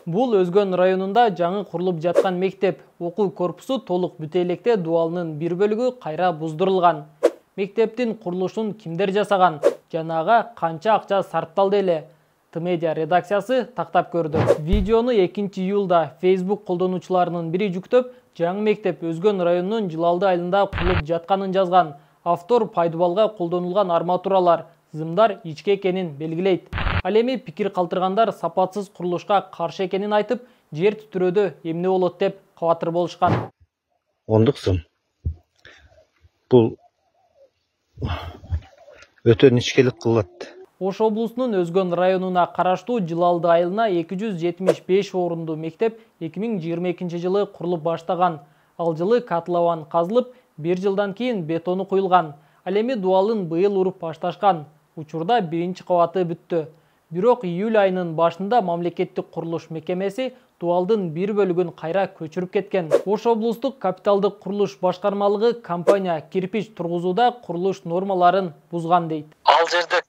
Бул Өзгөн районунда жаңы курулуп жаткан мектеп. Окуу корпусу толук бүтө электе дуалынын бир бөлүгү кайра буздурулган. Мектептин курулушун кимдер жасаган? Жанага канча акча сарпталды эле? Т-медиа редакциясы тактап көрдү. Видеону 2-июлда Facebook колдонуучуларынын бири жүктөп, жаңы мектеп Өзгөн районунун Жылалды айылында курулуп жатканын жазган. Автор пайдубалга колдонулган арматуралар, зымдар ичке экенин белгилейт. Ал эми пикир калтыргандар сапатсыз курулушка каршы экенин айтып, жер түтүрөөдө эмне болот деп кабатыр болушкан. Ондуксун. Бул өтө ичкелик кылат. Ош облусунун Өзгөн районуна караштуу Жылалды айылына 275 орунду мектеп 2022 жылы курулуп баштаган. Ал жылы котлован казылып, 1 жылдан кийин бетону куюлган. Ал эми дуалын быйыл уруп башташкан. Учурда биринчи кабаты бүттү. Бирок июль айынын башында мамлекеттик курулуш мекемеси дуалдын бир бөлүгүн кайра көчүрүп кеткен. Ош облустук капиталдык курулуш башкармалыгы компания кирпич тургузууда курулуш нормаларын бузган дейт. Ал жерде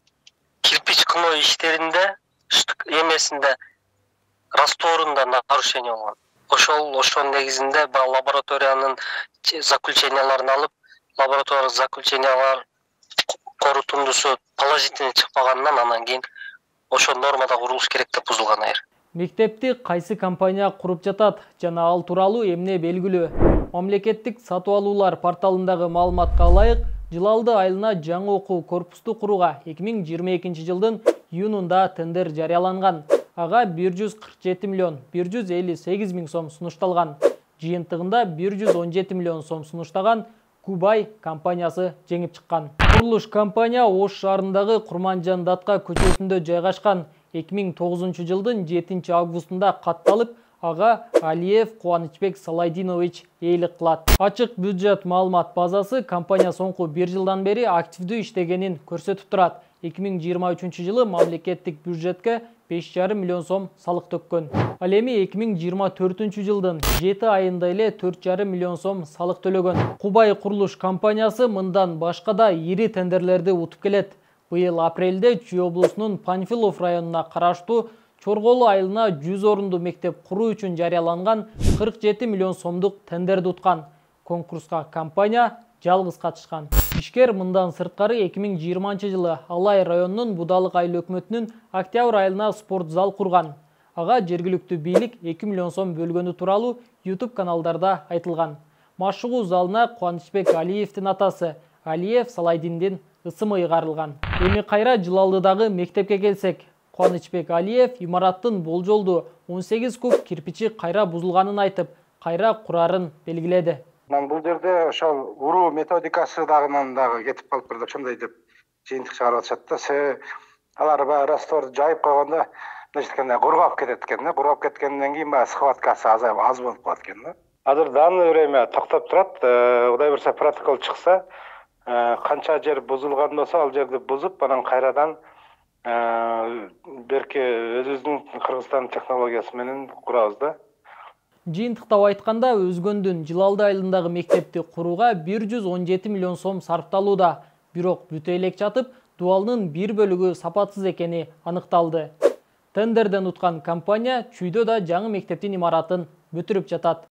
кирпич кылуу иштеринде эмесинде растворунда нарушение болгон. Ошонун негизинде лабораториянын заключенияларын алып, лабораториялык заключениялар корутундусу положительный чыкпаганынан анан кийин ошо нормада курулуш керек деп бузулган айыр. Мектепти кайсы компания куруп жатат жана ал тууралуу эмне белгилүү? Мамлекеттик сатып алуулар порталындагы маалыматка ылайык, Жылалды айылына жаңы окуу корпусту курууга 2022 жылдын июнунда тендер жарыяланган. Ага 147 миллион 158 миң сом сунушталган. Жыйынтыгында 117 миллион сом сунуштаган Кубай компаниясы жеңип чыккан. Курулуш компания Ош шаарындагы Курманжан Датка көчөсүндө жайгашкан. 2009 жылдын 7 августунда катталып, ага Алиев Кубанычбек Салайдинович ээлик кылат. Ачык бюджет маалымат базасы компания соңку 1 жылдан бери активдүү иштегенин көрсөтүп турат. 2023 жылы мамлекеттик бюджетке 5,5 миллион сом салык төккөн. Ал эми 2024 жылдын 7 айында эле 4,5 миллион сом салык төлөгөн. Кубай курулуш компаниясы мындан башка да ири тендерлерди утуп келет. Быйыл апрелде Чүй облусунун Панфилов районуна караштуу Чорголу айылына 100 орунду мектеп куруу үчүн жарыяланган 47 миллион сомдук тендерди уткан. Конкурска компания жалгыз катышкан. Ишкер мындан сырткары 2020 жылы Алай районунун Будалык айыл өкмөтүнүн Октябрь айылына спорт зал курган. Ага жергиликтүү бийлик 2 миллион сом бөлгөнү тууралуу YouTube каналдарда айтылган. Машыгуу залына Кубанычбек Алиевдин атасы Алиев Салайдиндин ысымы ыйгарылган. Эми кайра Жылалдыдагы мектепке келсек, Кубанычбек Алиев имараттын болжолду 18 куб кирпичи кайра бузулганын айтып, кайра курарын белгиледи. Бул жерде ошол уруу методикасы дагы кетип калыптыр деп ошондой деп жыйынтык чыгарып атышат да. Алар баягы растворду жайып койгондо эчтекенде кургап кетет экен да. Кургап кеткенден кийин баягы схваткасы азайып аз болуп калат экен да. Азыр данный время токтоп турат. Кудай буюрса протокол чыкса, канча жер бузулган болсо ал жерди бузуп, анан кайрадан берки өзүбүздүн Кыргызстан технологиясы менен курабыз да. Жыйынтыктап айтканда, Өзгөндүн Жылалды айылындагы мектепти курууга 117 миллион сом сарпталууда. Бирок бүтө элек жатып, дуалынын бир бөлүгү сапатсыз экени аныкталды. Тендерден уткан компания Чүйдө да жаңы мектептин имаратын бүтүрүп жатат.